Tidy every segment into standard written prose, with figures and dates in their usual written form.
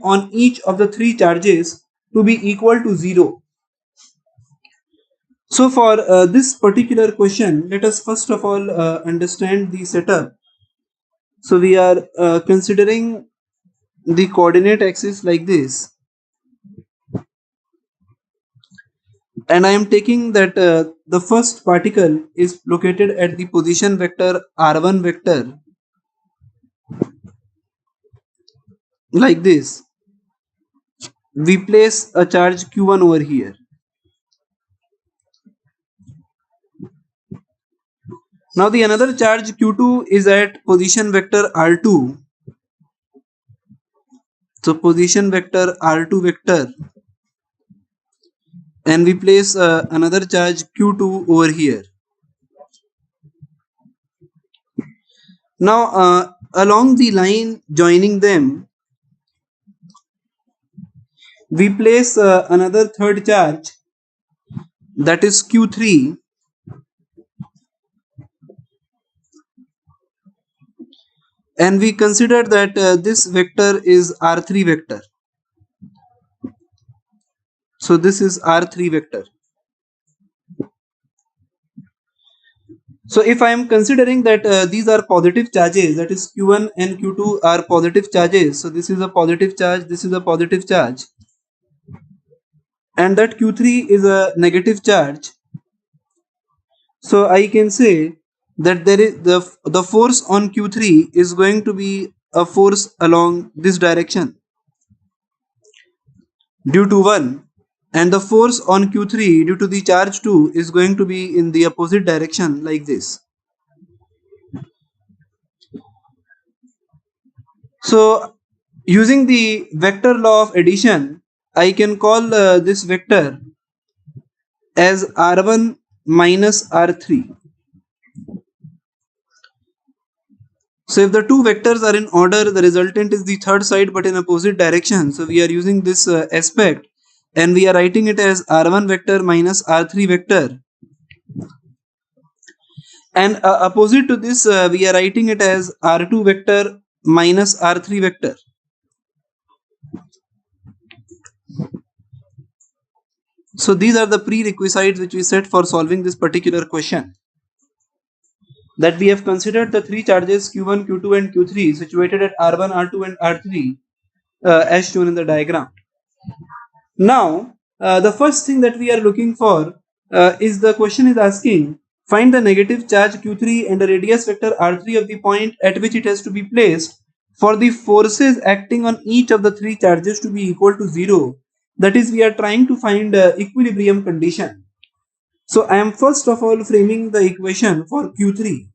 on each of the three charges to be equal to 0. So for this particular question, let us first of all understand the setup. So we are considering the coordinate axis like this, and I am taking that the first particle is located at the position vector r1 vector like this. We place a charge q1 over here. Now the another charge q2 is at position vector r2. So position vector r2 vector, and we place another charge q2 over here. Now along the line joining them, we place another third charge, that is q3, and we consider that this vector is r3 vector. So this is r3 vector. So if I am considering that these are positive charges, that is q1 and q2 are positive charges, so this is a positive charge, this is a positive charge, and that q3 is a negative charge. So I can say that there is the force on q3 is going to be a force along this direction due to 1, and the force on q3 due to the charge 2 is going to be in the opposite direction like this. So using the vector law of addition, I can call this vector as r1 minus r3. So if the two vectors are in order, the resultant is the third side but in opposite direction. So we are using this aspect, and we are writing it as r1 vector minus r3 vector. And opposite to this, we are writing it as r2 vector minus r3 vector. So these are the prerequisites which we set for solving this particular question. That we have considered the three charges q1, q2 and q3 situated at r1, r2 and r3 as shown in the diagram. Now the first thing that we are looking for is the question is asking, find the negative charge q3 and the radius vector r3 of the point at which it has to be placed for the forces acting on each of the three charges to be equal to 0. That is, we are trying to find equilibrium condition. So I am first of all framing the equation for q3.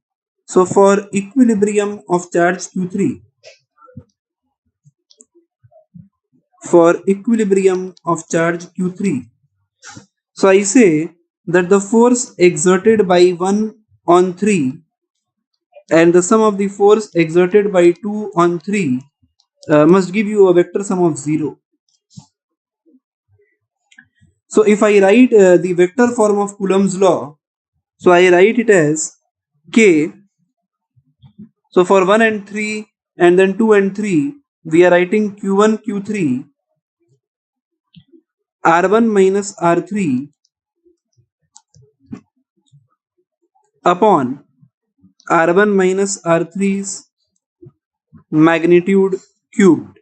So for equilibrium of charge q3, for equilibrium of charge q3, so I say that the force exerted by 1 on 3 and the sum of the force exerted by 2 on 3 must give you a vector sum of 0. So if I write the vector form of Coulomb's law, so I write it as k. So for 1 and 3 and then 2 and 3, we are writing q1 q3 r1 minus r3 upon r1 minus r3's magnitude cubed.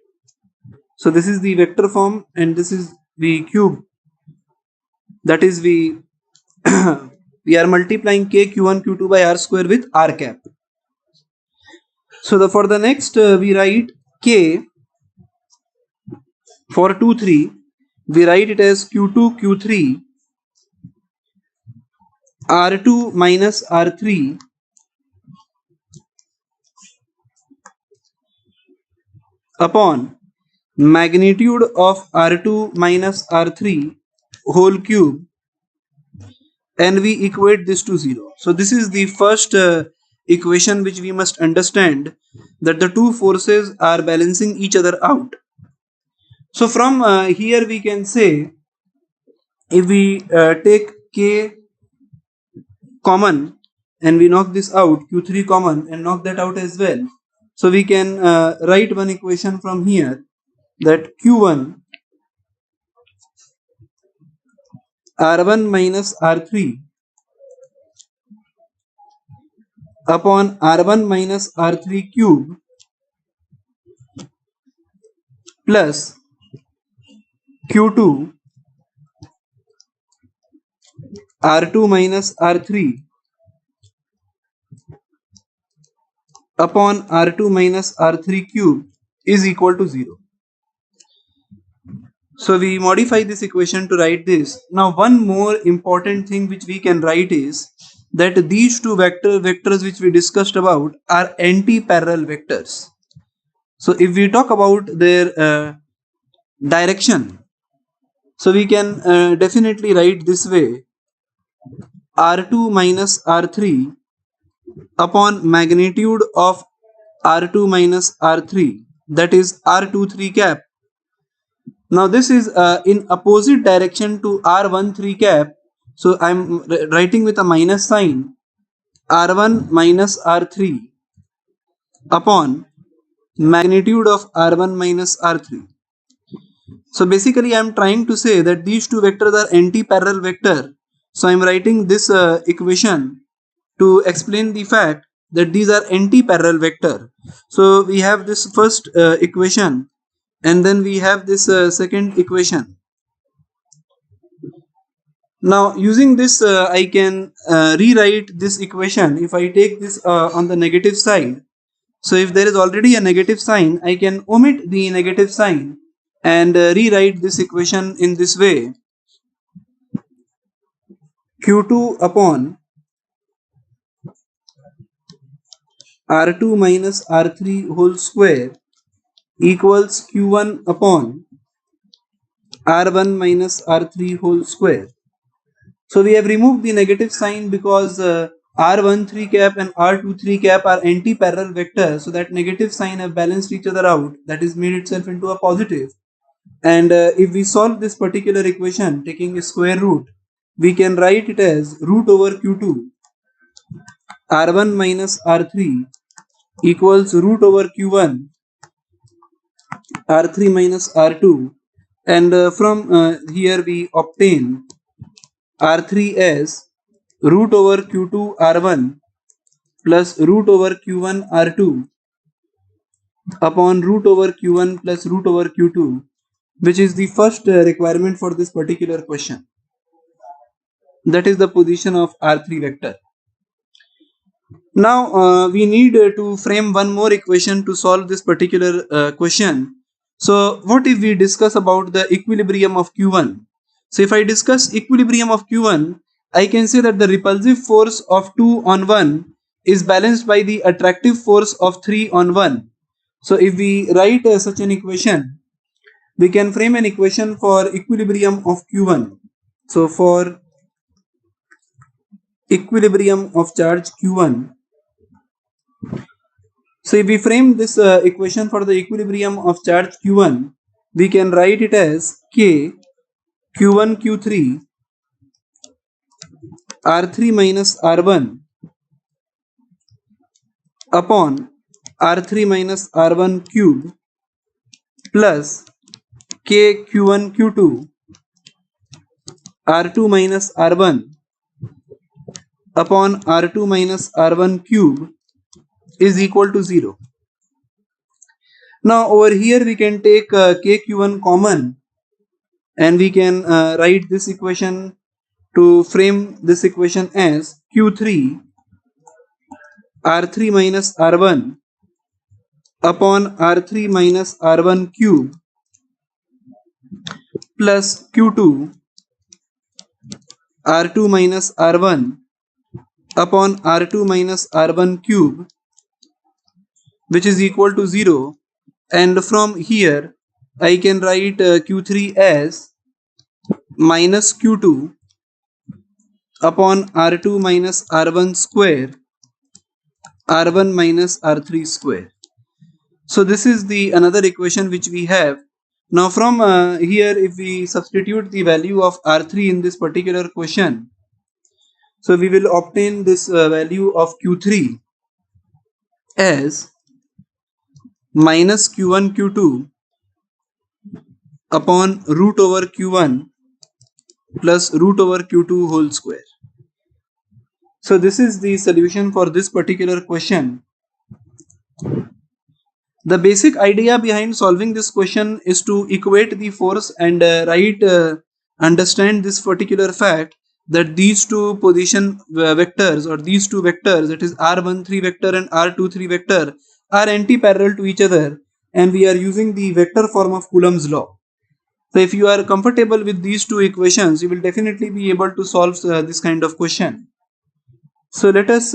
So this is the vector form and this is the cube. That is, we are multiplying k q1 q2 by r square with r cap. So for the next we write k for 2 3, we write it as q2 q3 r2 minus r3 upon magnitude of r2 minus r3 whole cube, and we equate this to 0. So this is the first equation which we must understand, that the two forces are balancing each other out. So from here we can say, if we take k common and we knock this out, q3 common and knock that out as well, so we can write one equation from here, that Q1 R1 minus R3 upon R1 minus R3 cube plus Q2 R2 minus R3 upon R2 minus R3 cube is equal to 0. So we modify this equation to write this. Now one more important thing which we can write is that these two vectors which we discussed about are anti-parallel vectors. So if we talk about their direction, so we can definitely write this way: R2 minus R3 upon magnitude of R2 minus R3, that is R23 cap. Now this is in opposite direction to R13 cap, so I'm writing with a minus sign, R1 minus R3 upon magnitude of R1 minus R3. So basically I am trying to say that these two vectors are anti-parallel vector. So I am writing this equation to explain the fact that these are anti-parallel vector. So we have this first equation, and then we have this second equation. Now using this I can rewrite this equation. If I take this on the negative side, so if there is already a negative sign, I can omit the negative sign and rewrite this equation in this way: Q2 upon R2 minus R3 whole square equals Q1 upon R1 minus R3 whole square. So we have removed the negative sign because R13 cap and R23 cap are anti-parallel vectors, so that negative sign have balanced each other out, that is made itself into a positive. And if we solve this particular equation taking a square root, we can write it as root over Q2 R1 minus R3 equals root over Q1 R3 minus R2, and from here we obtain R3 as root over Q2 R1 plus root over Q1 R2 upon root over Q1 plus root over Q2, which is the first requirement for this particular question. That is the position of R3 vector. Now we need to frame one more equation to solve this particular question. So what if we discuss about the equilibrium of Q1? So if I discuss equilibrium of Q1, I can say that the repulsive force of 2 on 1 is balanced by the attractive force of 3 on 1. So if we write such an equation, we can frame an equation for equilibrium of Q1. So for equilibrium of charge Q1, so if we frame this equation for the equilibrium of charge Q1, we can write it as K Q1 Q3 R3 minus R1 upon R3 minus R1 cube plus K Q1 Q2 R2 minus R1 upon R2 minus R1 cube is equal to 0. Now over here we can take KQ1 common, and we can write this equation to frame this equation as Q3 R3 minus R1 upon R3 minus R1 cube plus Q2 R2 minus R1 upon R2 minus R1 cube, which is equal to 0. And from here I can write Q3 as minus Q2 upon R2 minus R1 square R1 minus R3 square. So this is the another equation which we have. Now from here, if we substitute the value of R3 in this particular question, so we will obtain this value of Q3 as minus Q1 Q2 upon root over q1 plus root over q2 whole square. So this is the solution for this particular question. The basic idea behind solving this question is to equate the force and understand this particular fact that these two position vectors, or these two vectors, that is r13 vector and r23 vector, are anti-parallel to each other, and we are using the vector form of Coulomb's law. So if you are comfortable with these two equations, you will definitely be able to solve this kind of question. So let us